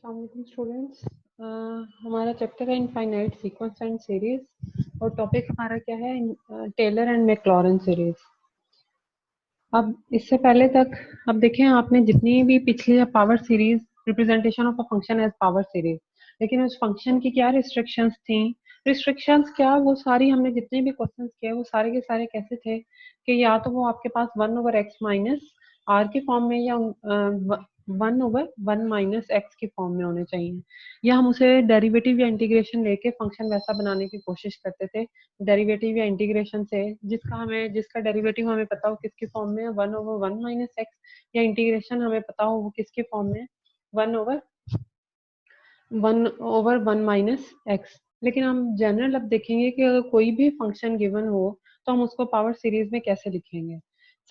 अस्सलाम वालेकुम स्टूडेंट्स। हमारा चैप्टर है इनफाइनाइट सीक्वेंस एंड सीरीज और टॉपिक हमारा क्या है, टेलर एंड मैक्लॉरेन सीरीज। अब इससे पहले तक अब देखें आपने जितनी भी पिछली power series representation of a function as power series, लेकिन उस फंक्शन की क्या रिस्ट्रिक्शंस थी, रिस्ट्रिक्शंस क्या, वो सारी हमने जितने भी क्वेश्चंस किए वो सारे के सारे कैसे थे कि या तो वो आपके पास 1/x माइनस आर के फॉर्म में या 1/1 - x के फॉर्म में होने चाहिए, या हम उसे डेरिवेटिव या इंटीग्रेशन लेके फंक्शन वैसा बनाने की कोशिश करते थे डेरिवेटिव या इंटीग्रेशन से, जिसका डेरिवेटिव हमें पता हो किसके फॉर्म में है 1/1 - x, या इंटीग्रेशन हमें पता हो वो किसके फॉर्म में 1/1 - x। लेकिन हम जनरल अब देखेंगे कि अगर कोई भी फंक्शन गिवन हो तो हम उसको पावर सीरीज में कैसे लिखेंगे।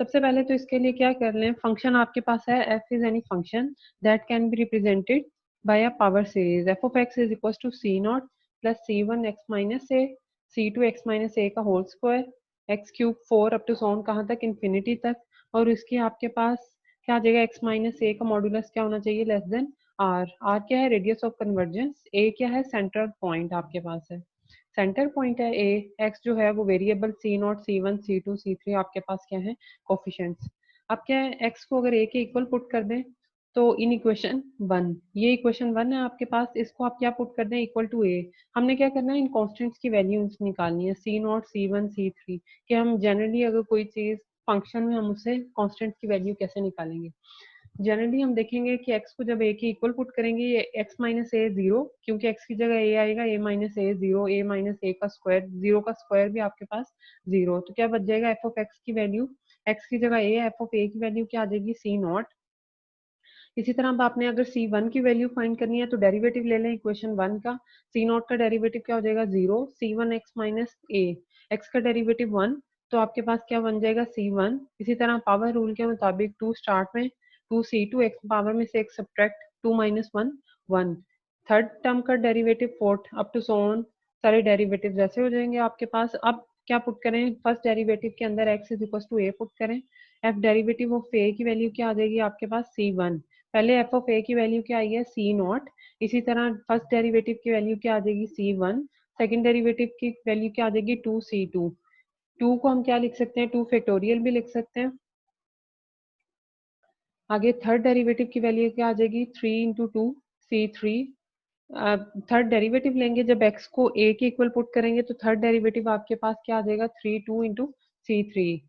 सबसे पहले तो इसके लिए क्या कर लें, फंक्शन आपके पास है f is any function that can be represented by a power series. f of x is equal to c0 plus c1x minus a c2x minus a का whole square x cube 4 up to so on कहाँ तक, infinity तक। और इसकी आपके पास क्या आ जाएगा, x माइनस a का मॉड्यूलस क्या होना चाहिए, लेस देन r क्या है, रेडियस ऑफ कन्वर्जेंस, a क्या है, सेंटर पॉइंट आपके पास है, सेंटर पॉइंट है a, x जो है वो variable c0 c1 c2 c3 आपके पास क्या है, कोफिशिएंट्स। अब क्या है, x को अगर a के इक्वल पुट कर दें तो इन इक्वेशन 1, ये इक्वेशन 1 है आपके पास, इसको आप क्या पुट कर दें, इक्वल टू a। हमने क्या करना है, इन कॉन्स्टेंट्स की वैल्यूज निकालनी है c0 c1 c3, कि हम जनरली अगर कोई चीज फंक्शन में हम उससे कॉन्स्टेंट की वैल्यू कैसे निकालेंगे। जनरली हम देखेंगे कि x को जब a के इक्वल पुट करेंगे ये x माइनस ए 0, क्योंकि x की जगह a आएगा, a minus A 0, a minus a का स्क्वायर, 0 का स्क्वायर भी आपके पास 0, तो क्या बच जाएगा, f ऑफ x की वैल्यू, x की जगह a, f ऑफ a की वैल्यू क्या आ जाएगी, c0। इसी तरह अब आपने अगर c1 की वैल्यू फाइंड करनी है तो डेरिवेटिव ले लें इक्वेशन 1 का, c0 का डेरिवेटिव क्या हो जाएगा 0, c1x माइनस a, x का डेरिवेटिव 1, तो आपके पास क्या बन जाएगा c1। इसी तरह पावर रूल के मुताबिक 2 स्टार्ट में 2c2 x पावर में से एक सब्ट्रैक्ट 2 माइनस 1 1, थर्ड टर्म का डेरिवेटिव फोर्थ अप टू सोन, सारे डेरिवेटिव जैसे हो जाएंगे आपके पास। अब क्या पुट करें, फर्स्ट डेरिवेटिव के अंदर x is equal to a put करें, f डेरिवेटिव ऑफ a की वैल्यू क्या आ जाएगी आपके पास c1, पहले f ऑफ a की वैल्यू क्या आई है c0, इसी तरह फर्स्ट डेरिवेटिव की वैल्यू क्या आ जाएगी c1, सेकंड डेरिवेटिव की वैल्यू क्या आ जाएगी 2c2, 2 को हम क्या लिख सकते हैं, 2 फैक्टोरियल भी लिख सकते हैं। आगे थर्ड डेरिवेटिव की वैल्यू क्या आ जाएगी 3 इंटू 2 c3, थर्ड डेरिवेटिव लेंगे जब x को a के इक्वल पुट करेंगे तो थर्ड डेरिवेटिव आपके पास क्या आ जाएगा 3 2 इंटू c3,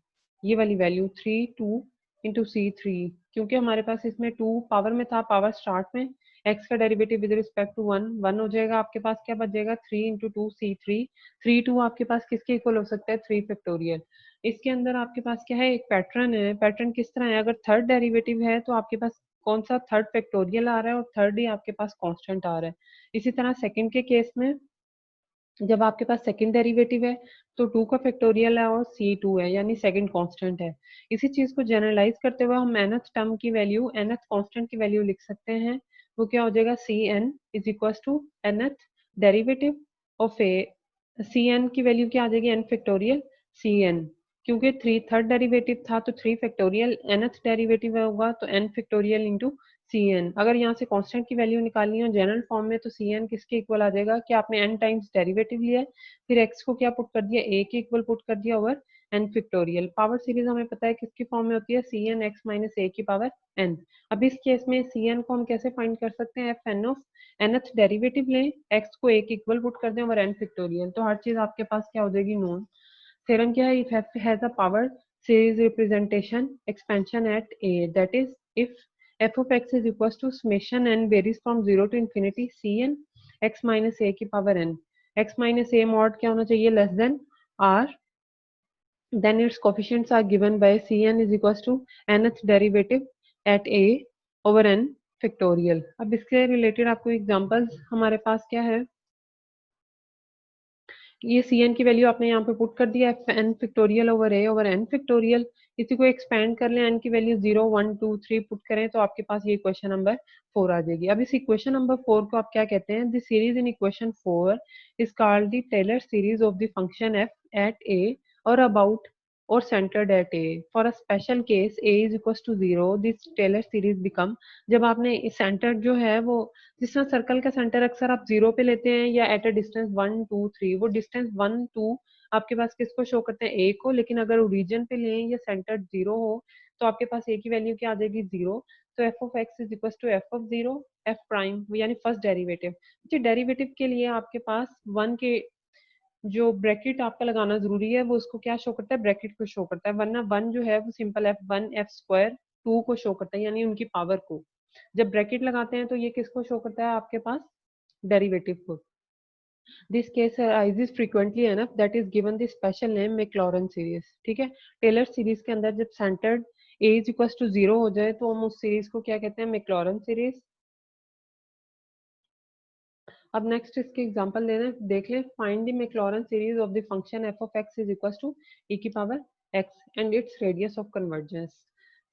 ये वाली वैल्यू 3 2 इंटू c3, क्योंकि हमारे पास इसमें 2 पावर में था, पावर स्टार्ट में, x का डेरिवेटिव विद रिस्पेक्ट टू 1 1 हो जाएगा, आपके पास क्या बच जाएगा 3 इंटू 2 c3, 3 2 आपके पास किसके इक्वल हो सकता है 3 फैक्टोरियल। इसके अंदर आपके पास क्या है, एक पैटर्न है, पैटर्न किस तरह है, अगर थर्ड डेरिवेटिव है तो आपके पास कौन सा थर्ड फैक्टोरियल आ रहा है और थर्ड ही आपके पास कांस्टेंट आ रहा है। इसी तरह सेकंड के केस में जब आपके पास सेकंड डेरिवेटिव है तो 2 का फैक्टोरियल है और c2 है, यानी सेकंड कांस्टेंट है। इसी चीज को जनरलाइज करते हुए हम nth टर्म की वैल्यू, nth कांस्टेंट की वैल्यू लिख सकते हैं, वो क्या हो जाएगा cn is equal to nth derivative of a, cn की वैल्यू क्या आ जाएगी n फैक्टोरियल cn, क्योंकि 3 थर्ड डेरिवेटिव था तो 3 फैक्टोरियल, nth डेरिवेटिव होगा तो n फैक्टोरियल इंटू cn। अगर यहाँ से कांस्टेंट की वैल्यू निकालनी हो जनरल फॉर्म में तो cn किसके इक्वल आ जाएगा कि आपने n टाइम्स डेरिवेटिव लिया है, फिर x को क्या पुट कर दिया, a के इक्वल पुट कर दिया over n factorial. Power series हमें पता है किसकी फॉर्म में होती है, cn x माइनस a की पावर n। अब इस केस में cn को हम कैसे फाइंड कर सकते हैं, fn ऑफ nth डेरिवेटिव लें, x को a के इक्वल पुट कर दें ओवर n फैक्टोरियल, तो हर चीज आपके पास क्या हो जाएगी नोन। थ्योरम क्या है, if f has a power series representation expansion at a, that is if f of x is equals to summation n varies from 0 to infinity cn x minus a की power n, x minus a mod क्या होना चाहिए, less then r, then its coefficients are given by cn is equals to nth derivative at a over n factorial। अब इसके related आपको examples हमारे पास क्या है, ये cn की वैल्यू आपने यहाँ पे पुट कर दिया n factorial over a over n factorial, इसी को एक्सपेंड कर लें, n की वैल्यू 0 1 2 3 पुट करें तो आपके पास ये इक्वेशन नंबर 4 आ जाएगी। अब इस इक्वेशन नंबर 4 को आप क्या कहते हैं, the series in equation 4 is called the Taylor series of the function f at a और about or centered at A. For a special case A is equals to 0, this Taylor series become, जब आपने centre जो है वो, जिस तरह circle का centre अक्सर आप 0 पे लेते हैं या एट अ डिस्टेंस 1 2 3, वो डिस्टेंस 1 2 आपके पास किसको शो करते हैं, A को, लेकिन अगर ओरिजिन पे लें या सेंटर 0 हो तो आपके पास A की वैल्यू क्या आ जाएगी, 0। तो F of x is equal to F of 0 F prime, यानी फर्स्ट डेरिवेटिव। जी डेरिवेटिव के लिए आपके पास 1 के जो ब्रैकेट आपका लगाना जरूरी है वो उसको क्या शो करता है, ब्रैकेट को शो करता है, वरना 1 जो है वो सिंपल f1 f स्क्वायर 2 को शो करता है, यानी उनकी पावर को। जब ब्रैकेट लगाते हैं तो ये किसको शो करता है आपके पास, डेरिवेटिव को। This case arises frequently enough that is given the special name Maclaurin series. ठीक है, टेलर सीरीज के अंदर जब centred a is equal to 0 हो जाए तो हम उस सीरीज को क्या कहते हैं, मैक्लॉरन सीरीज। अब नेक्स्ट इसके एग्जांपल देख लें। Find the Maclaurin series of the function f of x is equal to e की power x and its radius of convergence.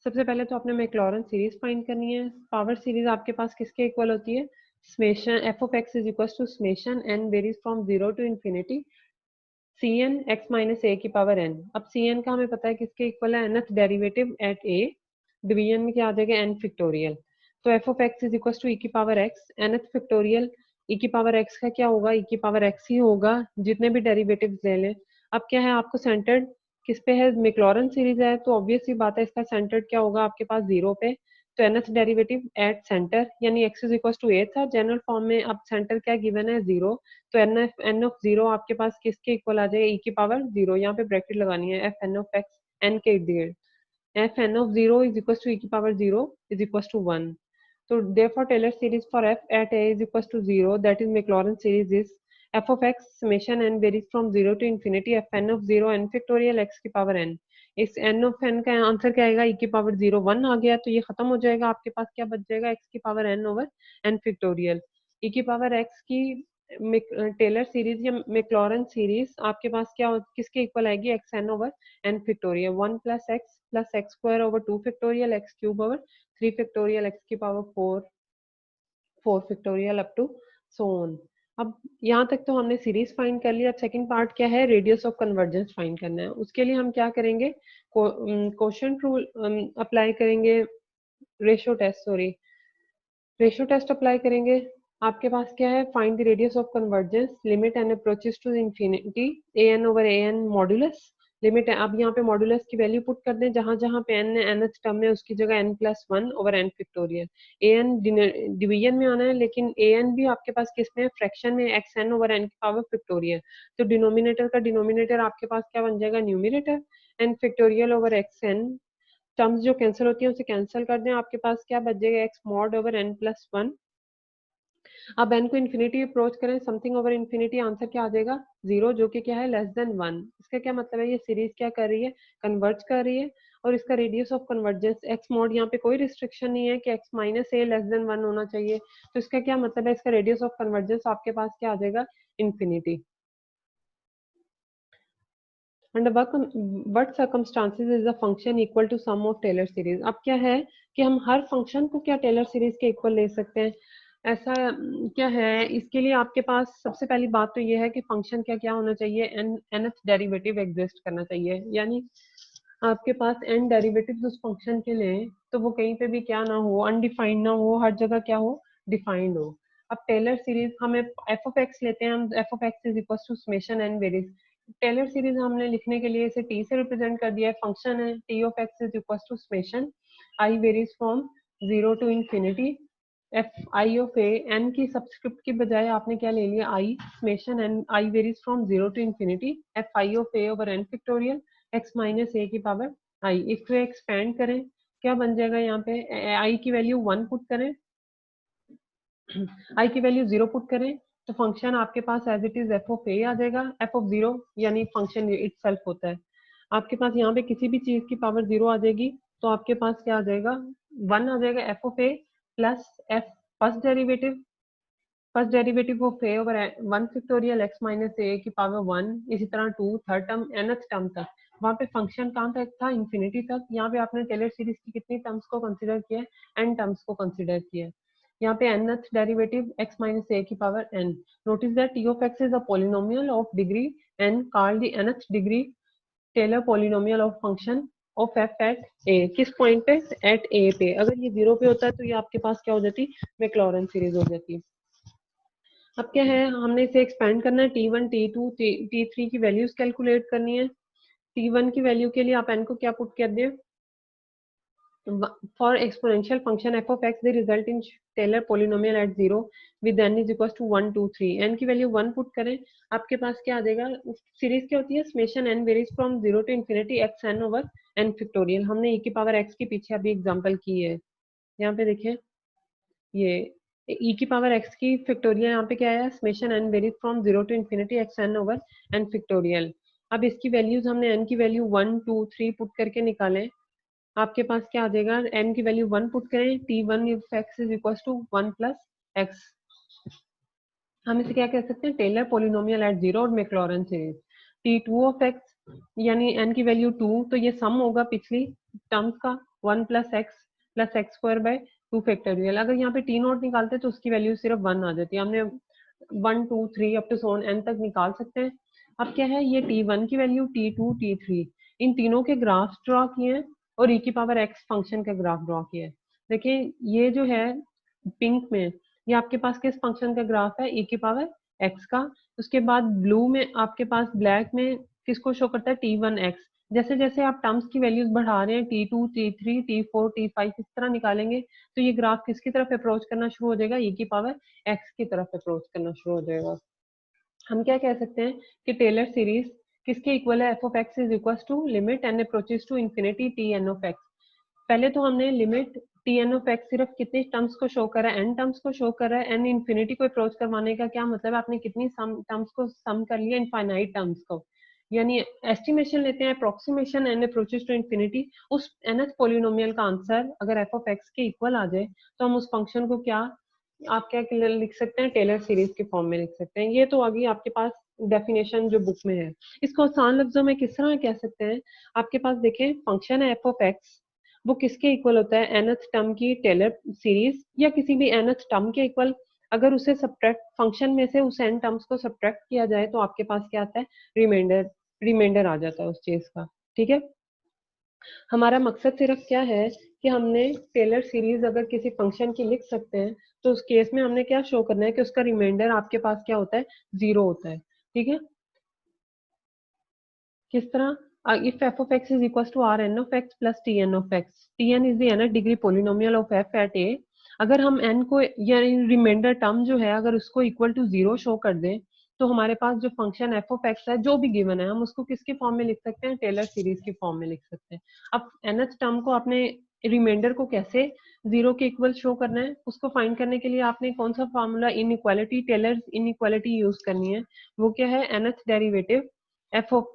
सबसे पहले तो आपने मैक्लॉरन सीरीज फाइंड करनी है। पावर सीरीज आपके पास किसके इक्वल होती है, summation F of x is equal to summation n varies from 0 to infinity cn x minus a की पावर n। अब cn का हमें पता है किसके इक्वल है, nth derivative at a, division में क्या आ जाएगा, n फैक्टोरियल। तो f of x is equal to e की power x, nth factorial e की पावर x का क्या होगा, e की पावर x ही होगा, जितने भी डेरिवेटिव्स ले लें। अब क्या है, आपको सेंटर्ड किस पे है, मैक्लॉरन सीरीज है, तो ऑब्वियस सी बात है इसका सेंटर्ड क्या होगा आपके पास, 0 पे। तो nth डेरिवेटिव एट सेंटर, यानी x is equal to a था, जनरल फॉर्म में अब सेंटर क्या गिवन है, 0। तो एन ऑफ 0 आपके पास किसके इक्वल आ जाएगा, e की पावर 0। यहाँ पे ब्रैकेट लगानी है, F N of X N के इर्द गिर्द, F N of 0 is equal to e की power 0 is equal to 1। So therefore Taylor series for f at a is equals to 0, that is Maclaurin series is f of x summation n varies from 0 to infinity f n of 0 n factorial x की power n। इस n of n का answer क्या आएगा, e की power 0 1 आ गया, तो ये खत्म हो जाएगा, आपके पास क्या बच जाएगा, x की power n over n factorial. e की पावर x की टेलर सीरीज या मैक्लॉरन सीरीज आपके पास क्या किसके इक्वल आएगी, x N over n factorial, 1 plus x square over 2 factorial x cube over 3 factorial x की power 4 factorial up to so on. अब यहाँ तक तो हमने सीरीज फाइंड कर लिया। सेकंड पार्ट क्या है, रेडियस ऑफ कन्वर्जेंस फाइंड करना है। उसके लिए हम क्या करेंगे, क्वोशंट रूल अप्लाई करेंगे, ratio test, sorry ratio test apply करेंगे। आपके पास क्या है, find the radius of convergence, limit N approaches to infinity A N over A N modulus, limit है। अब यहाँ पे मॉडुलस की वैल्यू पुट कर दें, जहां जहां पे एन nth टर्म है उसकी जगह n plus 1 over n factorial. A n division में आना है, लेकिन ए एन भी आपके पास किस में है, फ्रैक्शन में, एक्स एन ओवर एन की पावर फैक्टोरियल। तो डिनोमिनेटर का डिनोमिनेटर आपके पास क्या बन जाएगा, numerator, N factorial over X N. Terms जो कैंसिल होती है उसे कैंसिल कर दें, आपके पास क्या बच जाएगा, X mod over N plus 1। अब एन को इन्फिनिटी अप्रोच करें, समथिंग ओवर इन्फिनिटी, आंसर क्या आ जाएगा, 0, जो कि क्या है, लेस देन 1। इसका क्या मतलब है, ये सीरीज क्या कर रही है, कन्वर्ज कर रही है। और इसका radius of convergence x mod, यहाँ पे कोई रिस्ट्रिक्शन नहीं है कि एक्स माइनस ए लेस देन 1 होना चाहिए। तो इसका क्या मतलब है, इसका रेडियस ऑफ कन्वर्जेंस आपके पास क्या आ जाएगा, infinity. Under what circumstances is the function equal to sum of Taylor series. अब क्या है कि हम हर फंक्शन को क्या टेलर सीरीज के इक्वल ले सकते हैं, ऐसा क्या है, इसके लिए आपके पास सबसे पहली बात तो ये है कि फंक्शन क्या क्या होना चाहिए, एन nth डेरिवेटिव एग्जिस्ट करना चाहिए, यानी आपके पास एन डेरिवेटिव उस फंक्शन के लिए तो वो कहीं पे भी क्या ना हो, अनडिफाइंड ना हो, हर जगह क्या हो, डिफाइंड हो। अब टेलर सीरीज हमें एफ ऑफ एक्स लेते हैं हम, F of x is equal to summation N varies. Taylor series हमने लिखने के लिए इसे टी से रिप्रेजेंट कर दिया है, फंक्शन है t of x is equal to summation i varies from 0 to infinity f i of a, n की सब्सक्रिप्ट की बजाय आपने क्या ले लिया, i, summation n i varies from 0 to infinity f i of a over n factorial x minus a की power आई। इसको expand करें, क्या बन जाएगा, यहाँ पे आई की वैल्यू 1 पुट करें, आई की वैल्यू 0 पुट करें, तो फंक्शन आपके पास as it is f of a आ जाएगा, एफ ऑफ 0 यानी फंक्शन इटसेल्फ होता है। आपके पास यहाँ पे किसी भी चीज की पावर 0 आ जाएगी, तो आपके पास क्या आ जाएगा, 1 आ जाएगा, f of a plus f first derivative, first derivative of a over 1 factorial x minus a की पावर 1, इसी तरह 2 थर्ड टर्म nth टर्म तक। वहां पे फंक्शन कहाँ तक था, इंफिनिटी तक। यहाँ पे आपने टेलर सीरीज की कितनी टर्म्स को कंसिडर किया है, n टर्म्स को कंसिडर किया है। यहाँ पे nth derivative x minus a की power n। Notice that t of x is a polynomial of degree n called the nth degree Taylor polynomial of function of f at a, किस point पे, eight ए पे। अगर ये 0 पे होता है तो ये आपके पास क्या हो जाती, मैक्लॉरेन सीरीज हो जाती। अब क्या है, हमने इसे एक्सपेंड करना है, T1 T2 T3 की वैल्यूज कैलकुलेट करनी है। T1 की वैल्यू के लिए आप n को क्या पुट कर दें, for exponential function f of x, they result in Taylor polynomial at 0 with n is equals to 1 2 3। n की वैल्यू 1 पुट करें, आपके पास क्या आ जाएगा, सीरीज क्या होती है, summation n varies from 0 to infinity x n over n factorial. हमने e की पावर x के पीछे अभी एग्जांपल की है, यहाँ पे देखें, ये e की पावर x की फैक्टोरियल यहाँ पे क्या है, summation n varies from 0 to infinity x n over n factorial. अब इसकी वैल्यूज हमने n की वैल्यू 1 2 3 पुट करके निकालें, आपके पास क्या आ जाएगा, n की वैल्यू 1 पुट करें, T1 of x is equal to 1 plus x। हम इसे क्या कह सकते हैं, टेलर पोलिनोमियल एट 0 और मैक्लॉरेन सीरीज। T2 ऑफ x यानी n की वैल्यू 2, तो ये सम होगा पिछली टर्म्स का, 1 plus x square by 2 factorial. अगर यहाँ पे T नॉट निकालते तो उसकी वैल्यू सिर्फ 1 आ जाती है। हमने 1 2 3 अप टू सोन n तक निकाल सकते हैं। अब क्या है, ये T1 की वैल्यू, T2 T3, इन तीनों के ग्राफ ड्रॉ किए हैं और e की पावर x फंक्शन का ग्राफ ड्रॉ किया है। देखिए ये जो है पिंक में, ये आपके पास किस फंक्शन का ग्राफ है, e की पावर x का। उसके बाद ब्लू में आपके पास, ब्लैक में किसको शो करता है, T1x। जैसे जैसे आप टर्म्स की वैल्यूज बढ़ा रहे हैं, T2 T3 T4 T5 इस तरह निकालेंगे, तो ये ग्राफ किसकी तरफ अप्रोच करना शुरू हो जाएगा, e की पावर x की तरफ अप्रोच करना शुरू हो जाएगा। हम क्या कह सकते हैं कि टेलर सीरीज किसके इक्वल है, F of x is equal to limit N approaches to infinity T N of X. पहले तो हमने limit T N of X सिर्फ कितने टर्म्स को शो कर रहा है, एन टर्म्स को शो कर रहा है। एन इन्फिनिटी को अप्रोच करवाने का क्या मतलब है, आपने कितनी टर्म्स को सम कर लिया, इनफाइनाइट टर्म्स को, यानी एस्टिमेशन लेते हैं, approximation N approaches to infinity. उस nth पोलिनोमियल का आंसर अगर एफ ऑफ एक्स के इक्वल आ जाए तो हम उस फंक्शन को क्या, आप क्या लिख सकते हैं, टेलर सीरीज के फॉर्म में लिख सकते हैं। ये तो आ गई आपके पास डेफिनेशन जो बुक में है। इसको आसान लफ्जों में किस तरह कह सकते हैं, आपके पास देखें, फंक्शन है एफ ऑफ एक्स, वो किसके इक्वल होता है, nth टर्म की टेलर सीरीज या किसी भी nth टर्म के इक्वल। अगर उसे सब्ट्रैक्ट, फंक्शन में से उस n टर्म्स को सब्ट्रैक्ट किया जाए तो आपके पास क्या आता है, रिमाइंडर, रिमाइंडर आ जाता है उस चीज का। ठीक है, हमारा मकसद सिर्फ क्या है कि हमने टेलर सीरीज अगर किसी फंक्शन की लिख सकते हैं तो उस केस में हमने क्या शो करना है कि उसका रिमाइंडर आपके पास क्या होता है, 0 होता है। ठीक है, किस तरह, if f of x is equals to Rn of x plus Tn of x, Tn is the nth degree polynomial of f at a। अगर हम n को या रिमाइंडर टर्म जो है अगर उसको इक्वल टू 0 शो कर दें तो हमारे पास जो फंक्शन f of x है जो भी गिवन है हम उसको किसके फॉर्म में लिख सकते हैं, टेलर सीरीज के फॉर्म में लिख सकते हैं। अब nth टर्म को आपने रिमाइंडर को कैसे 0 के इक्वल शो करना है, उसको फाइंड करने के लिए आपने कौन सा formula, inequality, Taylor inequality use करनी है। वो क्या है, nth derivative f of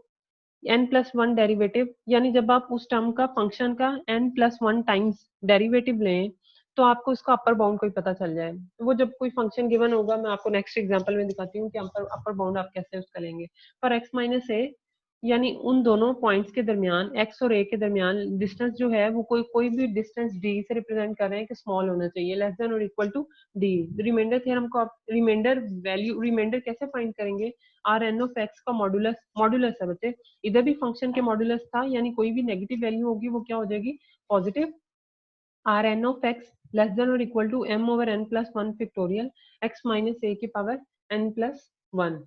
n plus one derivative, यानी जब आप उस टर्म का, फंक्शन का n plus one times derivative लें तो आपको उसका अपर बाउंड कोई पता चल जाए। तो वो जब कोई फंक्शन गिवन होगा, मैं आपको नेक्स्ट एग्जांपल में दिखाती हूँ कि अपर बाउंड आप कैसे उसका लेंगे। पर x माइनस ए, यानी उन दोनों पॉइंट्स के दरमियान, x और a के दरमियान डिस्टेंस जो है वो कोई भी डिस्टेंस d से रिप्रेजेंट कर रहे हैं कि स्मॉल होना चाहिए, लेस देन और equal to d। Remainder theorem को आप रिमाइंडर वैल्यू, रिमाइंडर कैसे फाइंड करेंगे, आर एन ऑफ एक्स का मॉडुलस, मॉडुलस है बच्चे, इधर भी फंक्शन के मॉडुलस था, यानी कोई भी नेगेटिव वैल्यू होगी वो क्या हो जाएगी, positive. R N of x less than और equal to m over n plus one factorial x minus a की पावर n प्लस वन।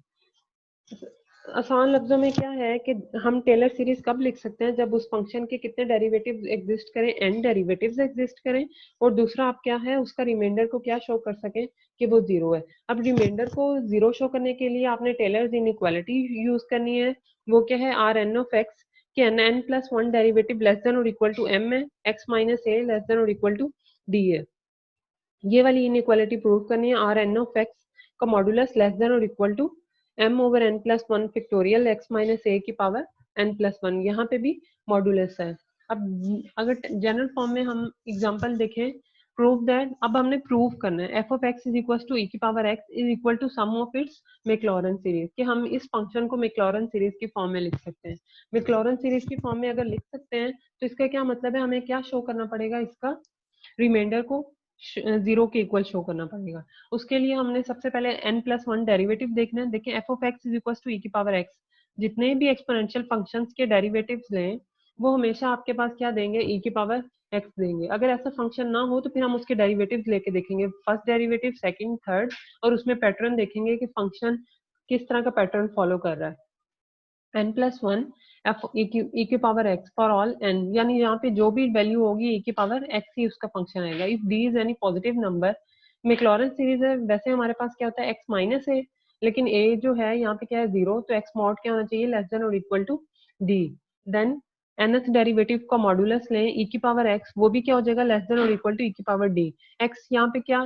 आसान लफ्जों में क्या है कि हम टेलर सीरीज कब लिख सकते हैं, जब उस फंक्शन के कितने डेरिवेटिव्स एग्जिस्ट करें, n डेरिवेटिव्स एग्जिस्ट करें, और दूसरा आप क्या है, उसका रिमाइंडर को क्या शो कर सकें कि वो 0 है। अब रिमाइंडर को 0 शो करने के लिए आपने टेलर्स इनइक्वालिटी यूज करनी है। वो क्या है, आर एन ऑफ एक्स कि n plus one derivative less than और इक्वल टू m है, x minus a less than और इक्वल टू d है। ये वाली इनइक्वालिटी प्रूव करनी है, आर एन ऑफ एक्स का मॉडुलस लेस देन और equal to m over n plus one factorial x minus a की पावर n प्लस वन, यहाँ पे भी मॉडुलस है। अब अगर जनरल फॉर्म में हम एग्जांपल देखें, प्रूव दैट, अब हमने प्रूव करना है f of x is equal to e की power x is equal to sum of its Maclaurin series, कि हम इस फंक्शन को मैक्लॉरेन सीरीज की फॉर्म में लिख सकते हैं। मैक्लॉरेन सीरीज की फॉर्म में अगर लिख सकते हैं तो इसका क्या मतलब है, हमें क्या शो करना पड़ेगा, इसका रिमाइंडर को 0 के इक्वल शो करना पड़ेगा। उसके लिए हमने सबसे पहले n प्लस वन डेरिवेटिव देखना है। देखें f of x is equal to e की पावर x, जितने भी एक्सपोनेंशियल फंक्शंस के डेरिवेटिव्स लें वो हमेशा आपके पास क्या देंगे, e की पावर x देंगे। अगर ऐसा फंक्शन ना हो तो फिर हम उसके डेरिवेटिव्स लेके देखेंगे, फर्स्ट डेरिवेटिव, सेकंड, थर्ड, और उसमें पैटर्न देखेंगे कि फंक्शन किस तरह का पैटर्न फॉलो कर रहा है। n plus one f e की power x for all n, यानी यहाँ पे जो भी वैल्यू होगी e की पावर x ही उसका फंक्शन आएगा। If d is any positive number, Maclaurin series है, वैसे हमारे पास क्या होता है x माइनस a, लेकिन a जो है यहाँ पे क्या है 0, तो x मॉड क्या होना चाहिए, लेस देन और equal to d। Then nth derivative का मॉडुलस लें e की पावर x, वो भी क्या हो जाएगा, लेस देन और इक्वल टू e की पावर d। x यहाँ पे क्या,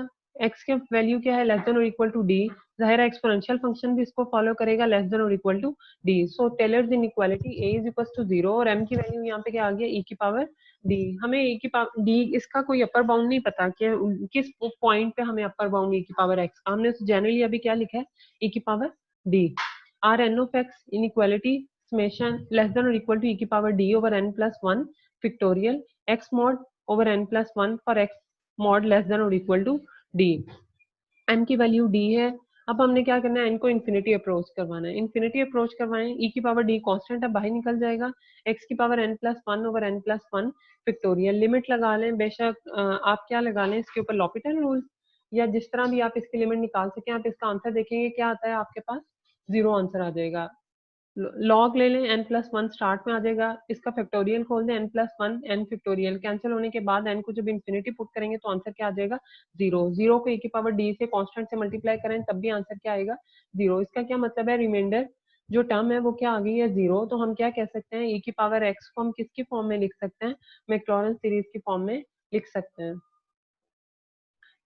x के वैल्यू क्या है, लेस देन और इक्वल टू d, जाहिर है एक्सपोनेंशियल फंक्शन भी इसको फॉलो करेगा, लेस देन और equal to d। So Taylor's inequality a is equal to 0 और m की वैल्यू यहाँ पे क्या आ गया, e की पावर d। हमें e की पावर d, इसका कोई अपर बाउंड नहीं पता कि किस पॉइंट पे हमें अपर बाउंड e की पावर x का, हमने जनरली अभी क्या लिखा है, e की power d। R N of x inequality summation less than और इक्वल टू e की power d over n plus one factorial x mod over n plus one for x mod less than और equal to d। n की value d है। अब हमने क्या करना है, n को इन्फिनिटी अप्रोच करवाना है। इन्फिनिटी अप्रोच करवाएं, e की पावर d कांस्टेंट है, बाहर निकल जाएगा, x की power n plus one over n plus one factorial. Limit लगा लें, बेशक आप क्या लगा लें इसके ऊपर, लॉपिटल रूल, या जिस तरह भी आप इसकी लिमिट निकाल सकें। आप इसका आंसर देखेंगे क्या आता है, आपके पास 0 आंसर आ जाएगा। लॉग ले लें, n प्लस वन स्टार्ट में आ जाएगा, इसका फैक्टोरियल खोल दें, n plus one n factorial cancel होने के बाद n को जब इन्फिनिटी पुट करेंगे तो आंसर क्या आ जाएगा, 0। 0 को e की पावर d से कांस्टेंट से मल्टीप्लाई करें तब भी आंसर क्या आएगा, 0। इसका क्या मतलब है, रिमाइंडर जो टर्म है वो क्या आ गई है, 0। तो हम क्या कह सकते हैं, e की पावर x को हम किसकी फॉर्म में लिख सकते हैं, मैक्लॉरेंस सीरीज की फॉर्म में लिख सकते हैं।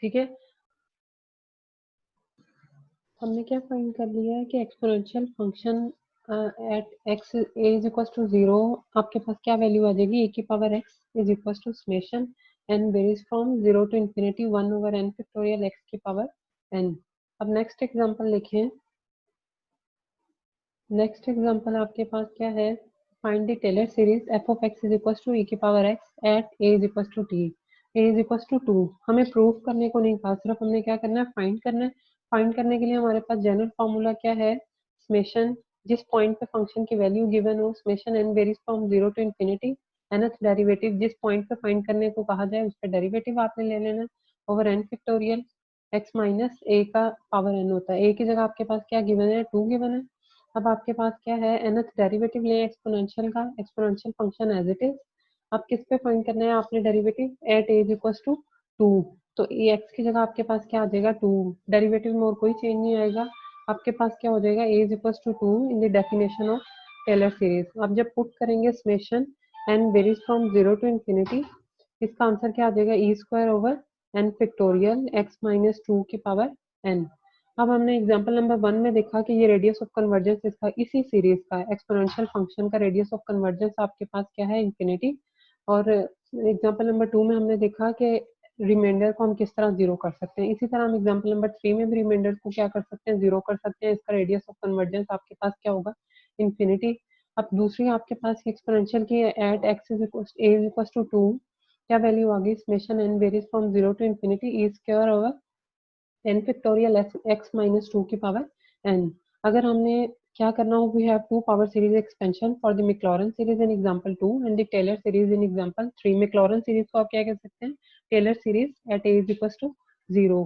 ठीक है, हमने क्या फाइंड कर लिया है कि exponential function at x is equal to 0, आपके पास क्या वैल्यू आ जाएगी, e की power x is equal to summation n varies from 0 to infinity 1 over n factorial x की पावर n। अब नेक्स्ट एग्जांपल लिखें। नेक्स्ट एग्जांपल आपके पास क्या है, find the Taylor series f of x is equal to e की power x at a is equal to t, a is equal to 2। हमें proof करने को नहीं कहा, सिर्फ हमने क्या करना है, फाइंड करना है। फाइंड करने के लिए हमारे पास जनरल फॉर्मूला क्या है, समेशन, जिस पॉइंट पे फंक्शन की वैल्यू गिवन हो, summation n varies from 0 to infinity, nth derivative जिस पॉइंट पे फाइंड करने को कहा जाए उसका डेरिवेटिव आपने ले लेना, over n factorial x minus a का पावर n होता है। a की जगह आपके पास क्या गिवन है, 2 गिवन है। अब आपके पास क्या है, nth डेरिवेटिव ले एक्सपोनेंशियल का, exponential function as it is. अब किस पे फाइंड करना है आपने derivative, at a is equal to 2। तो ए एक्स की जगह आपके पास क्या आ जाएगा, 2। डेरिवेटिव में और कोई चेंज नहीं आएगा, आपके पास क्या हो जाएगा, a is equal to 2 in the definition of Taylor series. अब जब पुट करेंगे summation N varies from 0 to infinity, इसका आंसर क्या आ जाएगा, e square over n factorial x minus 2 की पावर एन। अब हमने एग्जांपल नंबर 1 में देखा कि ये रेडियस ऑफ कन्वर्जेंस इसका इसी सीरीज का एक्सपोनेंशियल फंक्शन का रेडियस ऑफ कन्वर्जेंस आपके पास क्या है, इंफिनिटी। और एग्जांपल नंबर 2 में हमने देखा कि रिमाइंडर को हम किस तरह जीरो कर सकते हैं। इसी तरह हम एग्जांपल नंबर 3 में भी रिमाइंडर को क्या कर सकते हैं, जीरो कर सकते हैं। इसका रेडियस ऑफ कन्वर्जेंस आपके पास क्या होगा, इंफिनिटी। अब दूसरी आपके पास एक्सपोनेंशियल की at x is equal to 2, क्या वैल्यू आ गई, summation N varies from 0 to infinity e square over n factorial x minus 2 की पावर n। अगर हमने क्या करना हो, we have to power series expansion for the Maclaurin series in example 2 and the Taylor series in example 3। Maclaurin series को आप क्या कह सकते हैं, Taylor series eight a is equal to 0।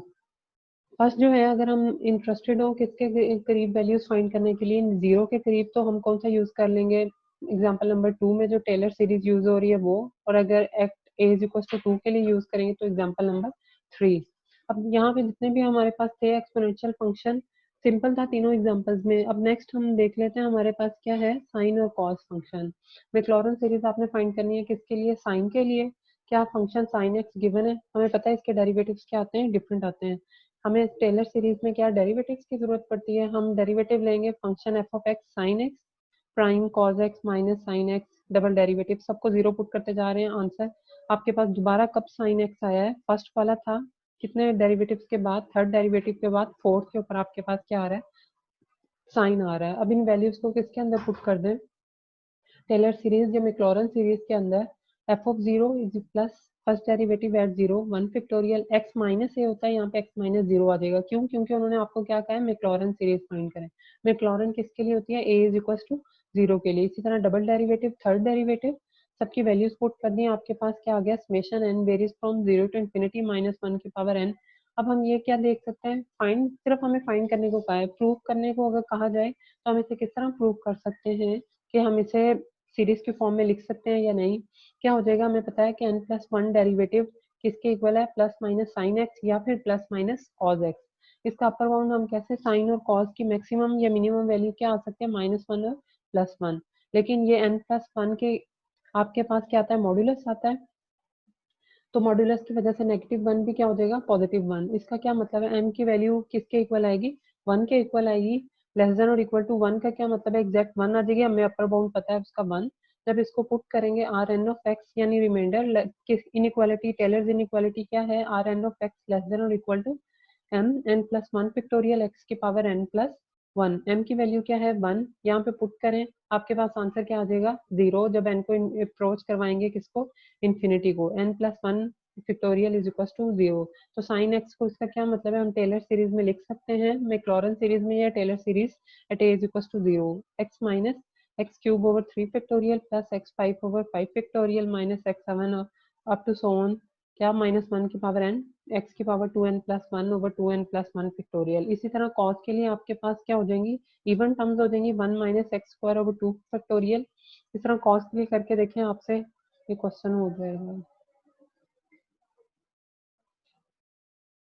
First जो है, अगर हम इंटरेस्टेड हो किसके करीब वैल्यूज फाइंड करने के लिए, 0 के करीब, तो हम कौन सा यूज कर लेंगे, एग्जांपल नंबर 2 में जो टेलर सीरीज यूज हो रही है वो। और अगर at a is equal to 2 के लिए यूज करेंगे तो एग्जांपल नंबर 3। अब यहाँ पे जितने भी हमारे पास थे एक्सपोनेंशियल फंक्शन, सिंपल था तीनों एग्जांपल्स में। अब नेक्स्ट हम देख लेते हैं हमारे पास क्या है, साइन और कॉस फंक्शन। मैक्लॉरेन सीरीज आपने फाइंड करनी है किसके लिए, साइन के लिए। क्या फंक्शन साइन एक्स गिवन है, हमें पता है इसके डेरिवेटिव्स क्या आते हैं, डिफरेंट आते हैं। हमें टेलर सीरीज में क्या डेरिवेटिव्स की जरूरत पड़ती है, हम डेरिवेटिव लेंगे function f of x sine ex prime cos x minus sine x, double derivative, सबको 0 पुट करते जा रहे हैं। आंसर आपके पास दोबारा कब साइन एक्स आया है, फर्स्ट वाला था कितने डेरिवेटिव्स के बाद, थर्ड डेरिवेटिव के बाद फोर्थ के ऊपर आपके पास क्या आ रहा है, साइन आ रहा है। अब इन वैल्यूज को किसके अंदर पुट कर दें, टेलर सीरीज या मैक्लॉरेन सीरीज के अंदर। F of 0 is plus first derivative at 0 1 factorial x minus a होता है, यहाँ पे x माइनस 0 आ जाएगा। क्यों? क्योंकि उन्होंने आपको क्या कहा है, मैक्लॉरेन सीरीज फाइंड करें। मैक्लॉरेन किसके लिए होती है? a इज इक्वल टू 0 के लिए। इसी तरह डबल डेरिवेटिव, थर्ड डेरिवेटिव, सबकी वैल्यूज पुट कर दी। आपके पास क्या आ गया? Summation n varies from 0 to infinity minus 1 की पावर n। अब हम ये क्या देख सकते हैं? फाइंड, सिर्फ हमें फाइंड करने को कहा है। प्रूव करने को अगर कहा जाए तो हम इसे किस तरह प्रूव कर सकते हैं कि हम इसे सीरीज के फॉर्म में लिख सकते हैं या नहीं? क्या हो जाएगा? हमें पता है कि n प्लस वन डेरिवेटिव किसके इक्वल है? प्लस माइनस साइन एक्स या फिर प्लस माइनस कॉज एक्स। इसका अपर बाउंड हम कैसे? साइन और कॉज की मैक्सिमम या मिनिमम वैल्यू क्या आ सकती है? -1 और +1। लेकिन ये n प्लस वन के आपके पास क्या आता है? मॉड्यूलस आता है। तो मॉड्यूलस की वजह से -1 भी क्या हो जाएगा? +1। इसका क्या मतलब है? m की वैल्यू किसके इक्वल आएगी? 1 के इक्वल आएगी। लेस देन और इक्वल टू 1 का क्या मतलब है? एग्जैक्ट 1 आ जाएगी। हमें अपर बाउंड पता है उसका 1। जब इसको पुट करेंगे Rn ऑफ x यानी रिमाइंडर, किस इनइक्वालिटी, टेलर्स इनइक्वालिटी क्या है? Rn of x less than और equal to m n plus one factorial x की पावर n प्लस 1। m की वैल्यू क्या है? 1। यहाँ पे पुट करें, आपके पास आंसर क्या आ जाएगा? 0। जब n को अप्रोच करवाएंगे किसको? इन्फिनिटी को। n plus one factorial is equal to 0। तो साइन एक्स को, इसका क्या मतलब है? हम टेलर सीरीज में लिख सकते हैं, मैक्लॉरेन सीरीज में या Taylor series at a is equal to 0। x minus x cube over 3 factorial plus x 5 over 5 factorial minus x 7 up to so on, क्या -1 की पावर n, x की पावर 2n plus 1 over 2n plus 1 factorial. इसी तरह cos के लिए आपके पास क्या हो जाएंगी? इवन टर्म्स हो जाएंगी, 1 minus x square over 2 factorial. इस तरह कॉस के लिए करके देखें आपसे ये क्वेश्चन हो जाएगा।